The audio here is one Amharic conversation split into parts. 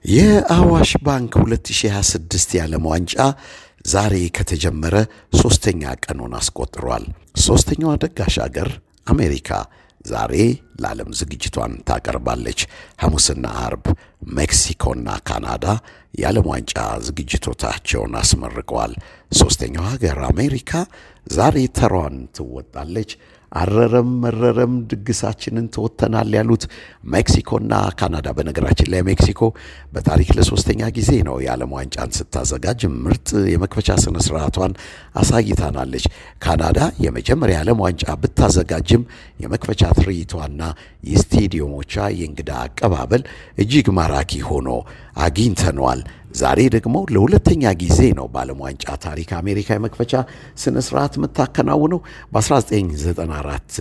የአዋሽ ባንክ 2026 የዓለም ዋንጫ ዛሬ ከተጀመረ ሶስተኛ ቀኑን አስቆጥሯል። ሶስተኛዋ ደጋሽ አገር አሜሪካ ዛሬ ለዓለም ዝግጅቷን ታቀርባለች። ሐሙስና አርብ ሜክሲኮና ካናዳ የዓለም ዋንጫ ዝግጅቶቻቸውን አስመርቀዋል። ሶስተኛዋ ሀገር አሜሪካ ዛሬ ተሯን ትወጣለች። አረረም መረረም ድግሳችንን ተወተናል ያሉት ሜክሲኮና ካናዳ። በነገራችን ላይ ሜክሲኮ በታሪክ ለሶስተኛ ጊዜ ነው የዓለም ዋንጫን ስታዘጋጅ ምርጥ የመክፈቻ ስነ ስርዓቷን አሳይታናለች። ካናዳ የመጀመሪያ የዓለም ዋንጫ ብታዘጋጅም የመክፈቻ ትርኢቷና የስቴዲየሞቿ የእንግዳ አቀባበል እጅግ ማራኪ ሆኖ አግኝተነዋል። ዛሬ ደግሞ ለሁለተኛ ጊዜ ነው በዓለም ዋንጫ ታሪክ አሜሪካ የመክፈቻ ስነ ስርዓት የምታከናውነው። በ1994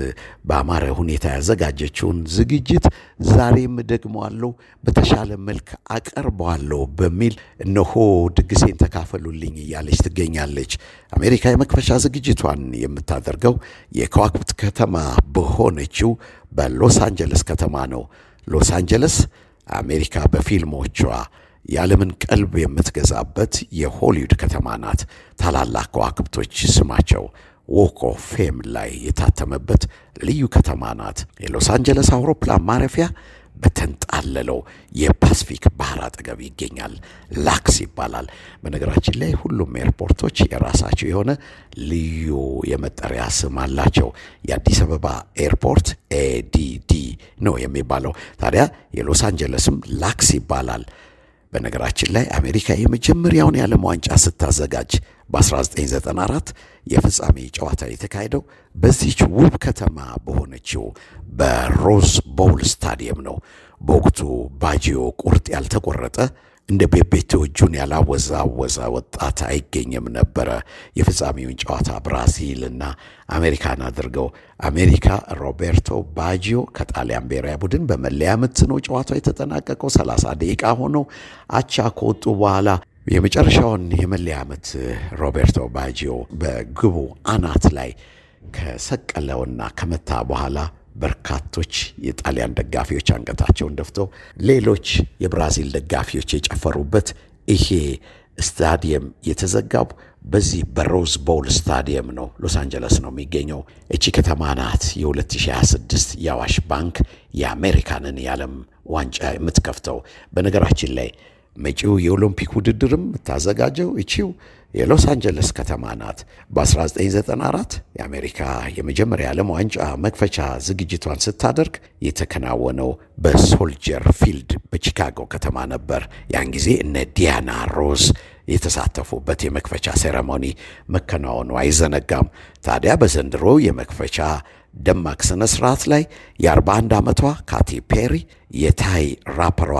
በአማረ ሁኔታ ያዘጋጀችውን ዝግጅት ዛሬም ደግመዋለሁ፣ በተሻለ መልክ አቀርበዋለሁ በሚል እነሆ ድግሴን ተካፈሉልኝ እያለች ትገኛለች። አሜሪካ የመክፈቻ ዝግጅቷን የምታደርገው የከዋክብት ከተማ በሆነችው በሎስ አንጀለስ ከተማ ነው። ሎስ አንጀለስ አሜሪካ በፊልሞቿ የዓለምን ቀልብ የምትገዛበት የሆሊውድ ከተማ ናት። ታላላቅ ከዋክብቶች ስማቸው ዎክ ኦፍ ፌም ላይ የታተመበት ልዩ ከተማ ናት። የሎስ አንጀለስ አውሮፕላን ማረፊያ በተንጣለለው የፓስፊክ ባህር አጠገብ ይገኛል። ላክስ ይባላል። በነገራችን ላይ ሁሉም ኤርፖርቶች የራሳቸው የሆነ ልዩ የመጠሪያ ስም አላቸው። የአዲስ አበባ ኤርፖርት ኤዲዲ ነው የሚባለው። ታዲያ የሎስ አንጀለስም ላክስ ይባላል። በነገራችን ላይ አሜሪካ የመጀመሪያውን የዓለም ዋንጫ ስታዘጋጅ በ1994 የፍጻሜ ጨዋታ የተካሄደው በዚች ውብ ከተማ በሆነችው በሮዝ ቦውል ስታዲየም ነው። በወቅቱ ባጂዮ ቁርጥ ያልተቆረጠ እንደ ቤቤቶ እጁን ያላወዛወዘ ወጣት አይገኝም ነበረ። የፍጻሜውን ጨዋታ ብራዚልና አሜሪካን አድርገው አሜሪካ ሮቤርቶ ባጂዮ ከጣሊያን ብሔራዊ ቡድን በመለያ ምት ነው ጨዋታው የተጠናቀቀው። 30 ደቂቃ ሆኖ አቻ ከወጡ በኋላ የመጨረሻውን የመለያ ምት ሮቤርቶ ባጂዮ በግቡ አናት ላይ ከሰቀለውና ከመታ በኋላ በርካቶች የጣሊያን ደጋፊዎች አንገታቸውን ደፍተው ሌሎች የብራዚል ደጋፊዎች የጨፈሩበት ይሄ ስታዲየም የተዘጋው በዚህ በሮዝ ቦውል ስታዲየም ነው። ሎስ አንጀለስ ነው የሚገኘው። እቺ ከተማ ናት የ2026 የአዋሽ ባንክ የአሜሪካንን የዓለም ዋንጫ የምትከፍተው። በነገራችን ላይ መጪው የኦሎምፒክ ውድድርም የምታዘጋጀው እቺው የሎስ አንጀለስ ከተማ ናት። በ1994 የአሜሪካ የመጀመሪያ የዓለም ዋንጫ መክፈቻ ዝግጅቷን ስታደርግ የተከናወነው በሶልጀር ፊልድ በቺካጎ ከተማ ነበር። ያን ጊዜ እነ ዲያና ሮዝ የተሳተፉበት የመክፈቻ ሴሬሞኒ መከናወኑ አይዘነጋም። ታዲያ በዘንድሮ የመክፈቻ ደማቅ ስነ ስርዓት ላይ የ41 ዓመቷ ካቲ ፔሪ የታይ ራፐሯ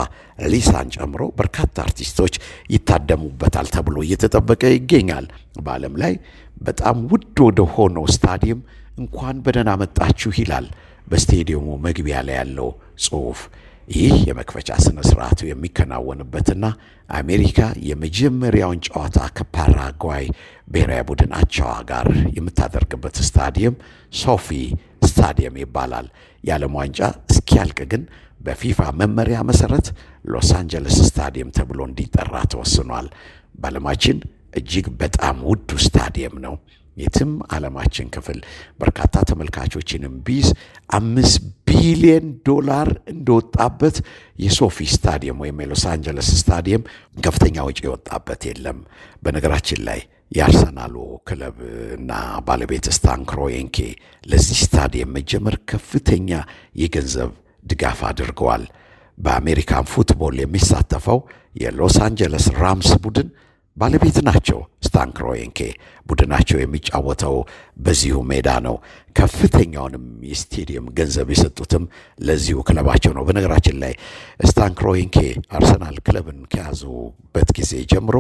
ሊሳን ጨምሮ በርካታ አርቲስቶች ይታደሙበታል ተብሎ እየተጠበቀ ይገኛል። በዓለም ላይ በጣም ውድ ወደ ሆነው ስታዲየም እንኳን በደህና መጣችሁ ይላል በስቴዲየሙ መግቢያ ላይ ያለው ጽሑፍ። ይህ የመክፈቻ ስነ ስርዓቱ የሚከናወንበትና አሜሪካ የመጀመሪያውን ጨዋታ ከፓራጓይ ብሔራዊ ቡድን አቻዋ ጋር የምታደርግበት ስታዲየም ሶፊ ስታዲየም ይባላል። የዓለም ዋንጫ እስኪያልቅ ግን በፊፋ መመሪያ መሰረት ሎስ አንጀለስ ስታዲየም ተብሎ እንዲጠራ ተወስኗል። በዓለማችን እጅግ በጣም ውዱ ስታዲየም ነው። የትም ዓለማችን ክፍል በርካታ ተመልካቾችንም ቢዝ $5 ቢሊዮን እንደወጣበት የሶፊ ስታዲየም ወይም የሎስ አንጀለስ ስታዲየም ከፍተኛ ወጪ የወጣበት የለም። በነገራችን ላይ የአርሰናሉ ክለብ እና ባለቤት ስታን ክሮዬንኬ ለዚህ ስታዲየም መጀመር ከፍተኛ የገንዘብ ድጋፍ አድርገዋል። በአሜሪካን ፉትቦል የሚሳተፈው የሎስ አንጀለስ ራምስ ቡድን ባለቤት ናቸው። ስታን ክሮዬንኬ ቡድናቸው የሚጫወተው በዚሁ ሜዳ ነው። ከፍተኛውንም የስቴዲየም ገንዘብ የሰጡትም ለዚሁ ክለባቸው ነው። በነገራችን ላይ ስታን ክሮዬንኬ አርሰናል ክለብን ከያዙበት ጊዜ ጀምሮ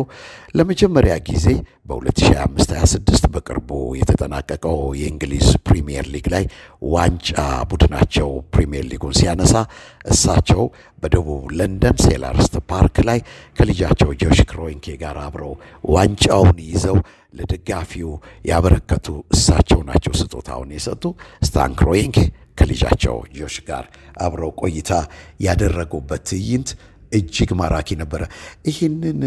ለመጀመሪያ ጊዜ በ2025/26 በቅርቡ የተጠናቀቀው የእንግሊዝ ፕሪሚየር ሊግ ላይ ዋንጫ ቡድናቸው ፕሪሚየር ሊጉን ሲያነሳ እሳቸው በደቡብ ለንደን ሴላርስት ፓርክ ላይ ከልጃቸው ጆሽ ክሮዬንኬ ጋር አብረው ዋንጫውን ይዘው ለደጋፊው ያበረከቱ እሳቸው ናቸው ስጦታውን የሰጡ። ስታን ክሮዬንኬ ከልጃቸው ጆሽ ጋር አብረው ቆይታ ያደረጉበት ትዕይንት እጅግ ማራኪ ነበረ። ይህንን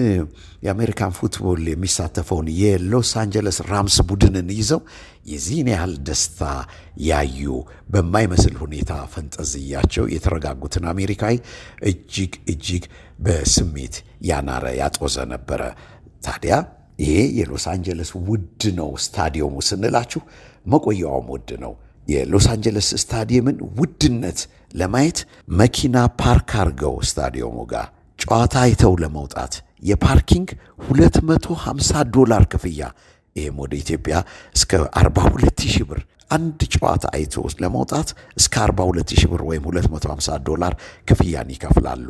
የአሜሪካን ፉትቦል የሚሳተፈውን የሎስ አንጀለስ ራምስ ቡድንን ይዘው የዚህን ያህል ደስታ ያዩ በማይመስል ሁኔታ ፈንጠዝያቸው የተረጋጉትን አሜሪካዊ እጅግ በስሜት ያናረ ያጦዘ ነበረ። ታዲያ ይሄ የሎስ አንጀለስ ውድ ነው ስታዲየሙ ስንላችሁ መቆያውም ውድ ነው። የሎስ አንጀለስ ስታዲየምን ውድነት ለማየት መኪና ፓርክ አድርገው ስታዲየሙ ጋር ጨዋታ አይተው ለመውጣት የፓርኪንግ $250 ክፍያ፣ ይህም ወደ ኢትዮጵያ እስከ 42,000 ብር፣ አንድ ጨዋታ አይቶ ለመውጣት እስከ 42,000 ብር ወይም $250 ክፍያን ይከፍላሉ።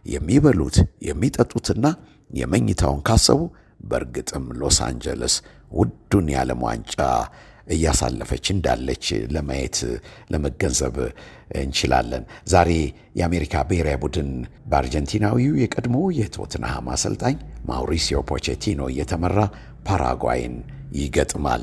የሚበሉት የሚጠጡትና የመኝታውን ካሰቡ በእርግጥም ሎስ አንጀለስ ውዱን የዓለም ዋንጫ እያሳለፈች እንዳለች ለማየት ለመገንዘብ እንችላለን። ዛሬ የአሜሪካ ብሔራዊ ቡድን በአርጀንቲናዊው የቀድሞ የቶትንሃም አሰልጣኝ ማውሪሲዮ ፖቼቲኖ እየተመራ ፓራጓይን ይገጥማል።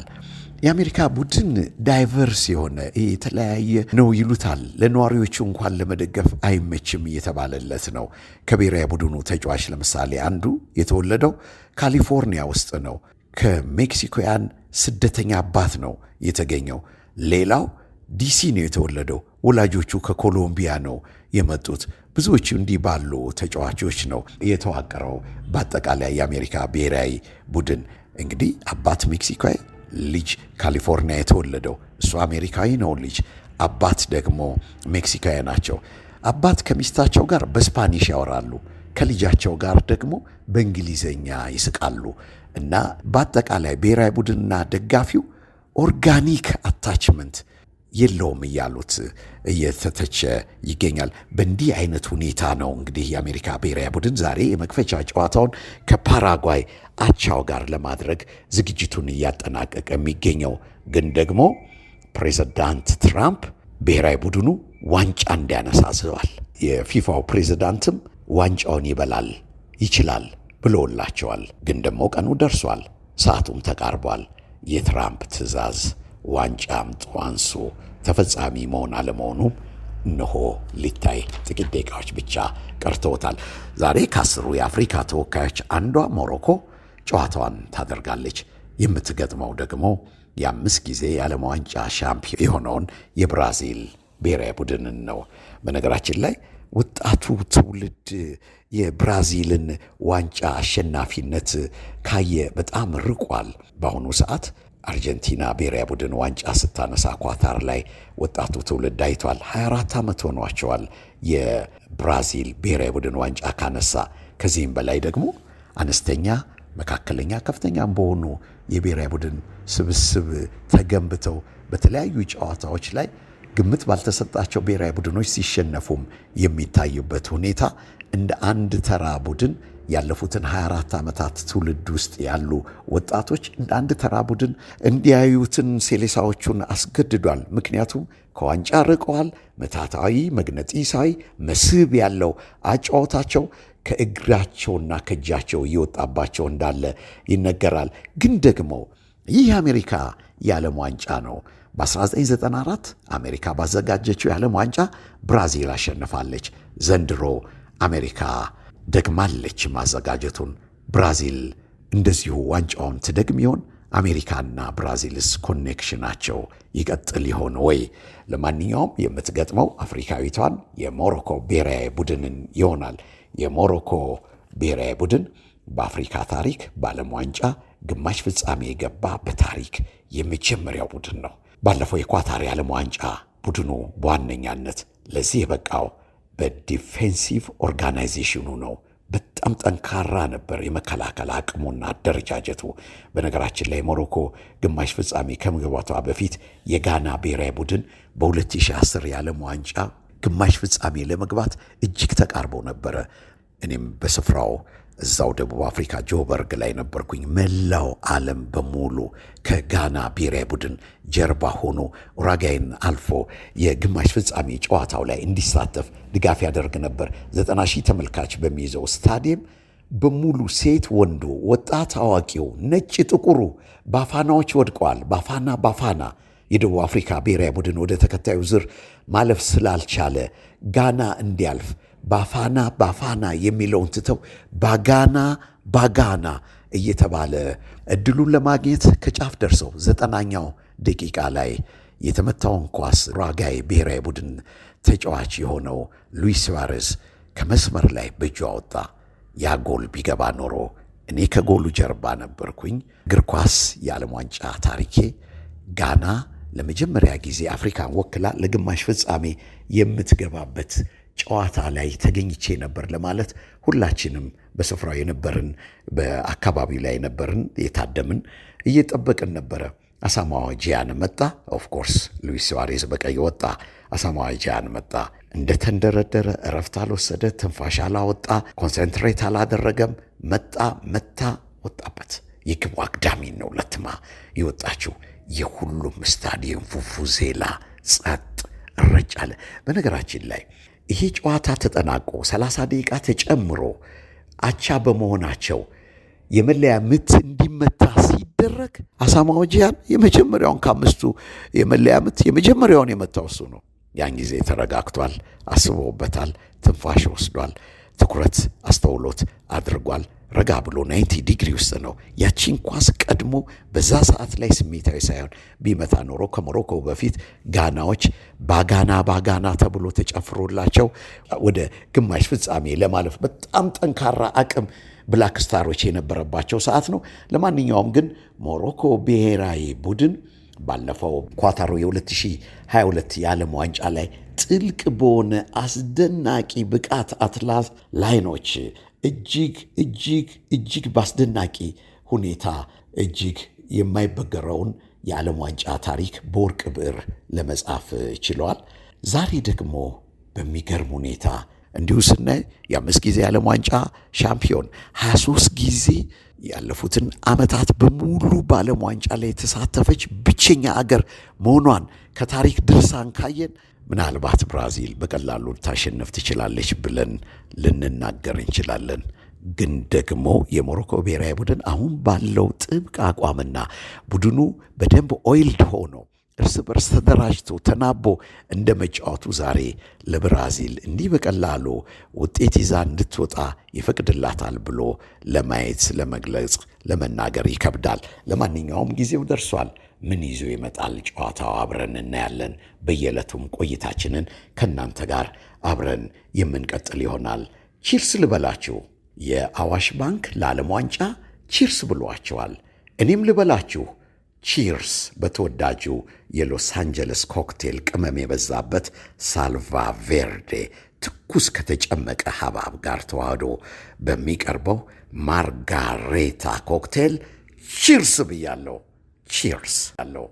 የአሜሪካ ቡድን ዳይቨርስ የሆነ የተለያየ ነው ይሉታል። ለነዋሪዎቹ እንኳን ለመደገፍ አይመችም እየተባለለት ነው። ከብሔራዊ ቡድኑ ተጫዋች ለምሳሌ አንዱ የተወለደው ካሊፎርኒያ ውስጥ ነው። ከሜክሲኮያን ስደተኛ አባት ነው የተገኘው። ሌላው ዲሲ ነው የተወለደው። ወላጆቹ ከኮሎምቢያ ነው የመጡት። ብዙዎቹ እንዲህ ባሉ ተጫዋቾች ነው የተዋቀረው። በአጠቃላይ የአሜሪካ ብሔራዊ ቡድን እንግዲህ አባት ሜክሲካዊ፣ ልጅ ካሊፎርኒያ የተወለደው እሱ አሜሪካዊ ነው ልጅ። አባት ደግሞ ሜክሲካዊ ናቸው። አባት ከሚስታቸው ጋር በስፓኒሽ ያወራሉ፣ ከልጃቸው ጋር ደግሞ በእንግሊዘኛ ይስቃሉ። እና በአጠቃላይ ብሔራዊ ቡድንና ደጋፊው ኦርጋኒክ አታችመንት የለውም እያሉት እየተተቸ ይገኛል። በእንዲህ አይነት ሁኔታ ነው እንግዲህ የአሜሪካ ብሔራዊ ቡድን ዛሬ የመክፈቻ ጨዋታውን ከፓራጓይ አቻው ጋር ለማድረግ ዝግጅቱን እያጠናቀቀ የሚገኘው። ግን ደግሞ ፕሬዚዳንት ትራምፕ ብሔራዊ ቡድኑ ዋንጫ እንዲያነሳ አዘዋል። የፊፋው ፕሬዚዳንትም ዋንጫውን ይበላል ይችላል ብሎላቸዋል። ግን ደግሞ ቀኑ ደርሷል፣ ሰዓቱም ተቃርቧል። የትራምፕ ትዕዛዝ ዋንጫ አምጡ አንሱ ተፈጻሚ መሆን አለመሆኑ እነሆ ሊታይ ጥቂት ደቂቃዎች ብቻ ቀርተውታል። ዛሬ ከ10 የአፍሪካ ተወካዮች አንዷ ሞሮኮ ጨዋታዋን ታደርጋለች። የምትገጥመው ደግሞ የ5 ጊዜ የዓለም ዋንጫ ሻምፒዮን የሆነውን የብራዚል ብሔራዊ ቡድንን ነው። በነገራችን ላይ ወጣቱ ትውልድ የብራዚልን ዋንጫ አሸናፊነት ካየ በጣም ርቋል። በአሁኑ ሰዓት አርጀንቲና ብሔራዊ ቡድን ዋንጫ ስታነሳ ኳታር ላይ ወጣቱ ትውልድ አይቷል። 24 ዓመት ሆኗቸዋል የብራዚል ብሔራዊ ቡድን ዋንጫ ካነሳ። ከዚህም በላይ ደግሞ አነስተኛ፣ መካከለኛ፣ ከፍተኛም በሆኑ የብሔራዊ ቡድን ስብስብ ተገንብተው በተለያዩ ጨዋታዎች ላይ ግምት ባልተሰጣቸው ብሔራዊ ቡድኖች ሲሸነፉም የሚታዩበት ሁኔታ እንደ አንድ ተራ ቡድን ያለፉትን 24 ዓመታት ትውልድ ውስጥ ያሉ ወጣቶች እንደ አንድ ተራ ቡድን እንዲያዩትን ሴሌሳዎቹን አስገድዷል። ምክንያቱም ከዋንጫ ርቀዋል። ምታታዊ መግነጢሳዊ መስህብ ያለው አጫወታቸው ከእግራቸውና ከእጃቸው እየወጣባቸው እንዳለ ይነገራል። ግን ደግሞ ይህ የአሜሪካ የዓለም ዋንጫ ነው። በ1994 አሜሪካ ባዘጋጀችው የዓለም ዋንጫ ብራዚል አሸንፋለች። ዘንድሮ አሜሪካ ደግማለች ማዘጋጀቱን። ብራዚል እንደዚሁ ዋንጫውን ትደግም ይሆን? አሜሪካና ብራዚልስ ኮኔክሽናቸው ይቀጥል ይሆን ወይ? ለማንኛውም የምትገጥመው አፍሪካዊቷን የሞሮኮ ብሔራዊ ቡድንን ይሆናል። የሞሮኮ ብሔራዊ ቡድን በአፍሪካ ታሪክ በዓለም ዋንጫ ግማሽ ፍጻሜ የገባ በታሪክ የመጀመሪያው ቡድን ነው። ባለፈው የኳታር የዓለም ዋንጫ ቡድኑ በዋነኛነት ለዚህ የበቃው በዲፌንሲቭ ኦርጋናይዜሽኑ ነው። በጣም ጠንካራ ነበር የመከላከል አቅሙና አደረጃጀቱ። በነገራችን ላይ ሞሮኮ ግማሽ ፍጻሜ ከመግባቷ በፊት የጋና ብሔራዊ ቡድን በ2010 የዓለም ዋንጫ ግማሽ ፍጻሜ ለመግባት እጅግ ተቃርቦ ነበረ። እኔም በስፍራው እዛው ደቡብ አፍሪካ ጆበርግ ላይ ነበርኩኝ። መላው ዓለም በሙሉ ከጋና ብሔራዊ ቡድን ጀርባ ሆኖ ኡራጓይን አልፎ የግማሽ ፍጻሜ ጨዋታው ላይ እንዲሳተፍ ድጋፍ ያደርግ ነበር። 90 ሺህ ተመልካች በሚይዘው ስታዲየም በሙሉ ሴት ወንዱ፣ ወጣት አዋቂው፣ ነጭ ጥቁሩ ባፋናዎች ወድቀዋል። ባፋና የደቡብ አፍሪካ ብሔራዊ ቡድን ወደ ተከታዩ ዙር ማለፍ ስላልቻለ ጋና እንዲያልፍ ባፋና የሚለውን ትተው ባጋና እየተባለ እድሉን ለማግኘት ከጫፍ ደርሰው 90ኛው ደቂቃ ላይ የተመታውን ኳስ ኡሩጓይ ብሔራዊ ቡድን ተጫዋች የሆነው ሉዊስ ሱዋሬዝ ከመስመር ላይ በእጁ አወጣ። ያ ጎል ቢገባ ኖሮ እኔ ከጎሉ ጀርባ ነበርኩኝ። እግር ኳስ የዓለም ዋንጫ ታሪኬ ጋና ለመጀመሪያ ጊዜ አፍሪካን ወክላ ለግማሽ ፍጻሜ የምትገባበት ጨዋታ ላይ ተገኝቼ ነበር ለማለት ሁላችንም በስፍራው የነበርን በአካባቢው ላይ ነበርን የታደምን እየጠበቅን ነበረ። አሳማዋ ጂያን መጣ። ኦፍ ኮርስ ሉዊስ ሱዋሬዝ በቀይ ወጣ። አሳማዋ ጂያን መጣ። እንደተንደረደረ እረፍት አልወሰደ፣ ትንፋሽ አላወጣ፣ ኮንሰንትሬት አላደረገም። መታ ወጣበት። የግቡ አግዳሚ ነው ለትማ ይወጣችው። የሁሉም ስታዲየም ፉፉዜላ ጸጥ ረጭ አለ። በነገራችን ላይ ይሄ ጨዋታ ተጠናቆ 30 ደቂቃ ተጨምሮ አቻ በመሆናቸው የመለያ ምት እንዲመታ ሲደረግ አሳማዋ ጂያን የመጀመሪያውን ከአምስቱ የመለያ ምት የመጀመሪያውን የመታው እሱ ነው። ያን ጊዜ ተረጋግቷል፣ አስቦበታል፣ ትንፋሽ ወስዷል፣ ትኩረት አስተውሎት አድርጓል። ረጋ ብሎ 90 ዲግሪ ውስጥ ነው። ያቺን ኳስ ቀድሞ በዛ ሰዓት ላይ ስሜታዊ ሳይሆን ቢመታ ኖሮ ከሞሮኮ በፊት ጋናዎች ባጋና ተብሎ ተጨፍሮላቸው ወደ ግማሽ ፍጻሜ ለማለፍ በጣም ጠንካራ አቅም ብላክ ስታሮች የነበረባቸው ሰዓት ነው። ለማንኛውም ግን ሞሮኮ ብሔራዊ ቡድን ባለፈው ኳታሩ የ2022 የዓለም ዋንጫ ላይ ጥልቅ በሆነ አስደናቂ ብቃት አትላስ ላይኖች እጅግ በአስደናቂ ሁኔታ እጅግ የማይበገረውን የዓለም ዋንጫ ታሪክ በወርቅ ብዕር ለመጻፍ ችለዋል። ዛሬ ደግሞ በሚገርም ሁኔታ እንዲሁ ስናይ የ5 ጊዜ የዓለም ዋንጫ ሻምፒዮን 23 ጊዜ ያለፉትን ዓመታት በሙሉ በዓለም ዋንጫ ላይ የተሳተፈች ብቸኛ አገር መሆኗን ከታሪክ ድርሳን ካየን ምናልባት ብራዚል በቀላሉ ልታሸንፍ ትችላለች ብለን ልንናገር እንችላለን። ግን ደግሞ የሞሮኮ ብሔራዊ ቡድን አሁን ባለው ጥብቅ አቋምና ቡድኑ በደንብ ኦይልድ ሆኖ እርስ በርስ ተደራጅቶ ተናቦ እንደ መጫወቱ ዛሬ ለብራዚል እንዲህ በቀላሉ ውጤት ይዛ እንድትወጣ ይፈቅድላታል ብሎ ለማየት፣ ለመግለጽ፣ ለመናገር ይከብዳል። ለማንኛውም ጊዜው ደርሷል። ምን ይዞ ይመጣል ጨዋታው አብረን እናያለን። በየዕለቱም ቆይታችንን ከእናንተ ጋር አብረን የምንቀጥል ይሆናል። ቺርስ ልበላችሁ። የአዋሽ ባንክ ለዓለም ዋንጫ ቺርስ ብሏቸዋል። እኔም ልበላችሁ ቺርስ በተወዳጁ የሎስ አንጀለስ ኮክቴል ቅመም የበዛበት ሳልቫ ቬርዴ ትኩስ ከተጨመቀ ሐብሐብ ጋር ተዋህዶ በሚቀርበው ማርጋሬታ ኮክቴል ቺርስ ብያለሁ። ቺርስ አለው።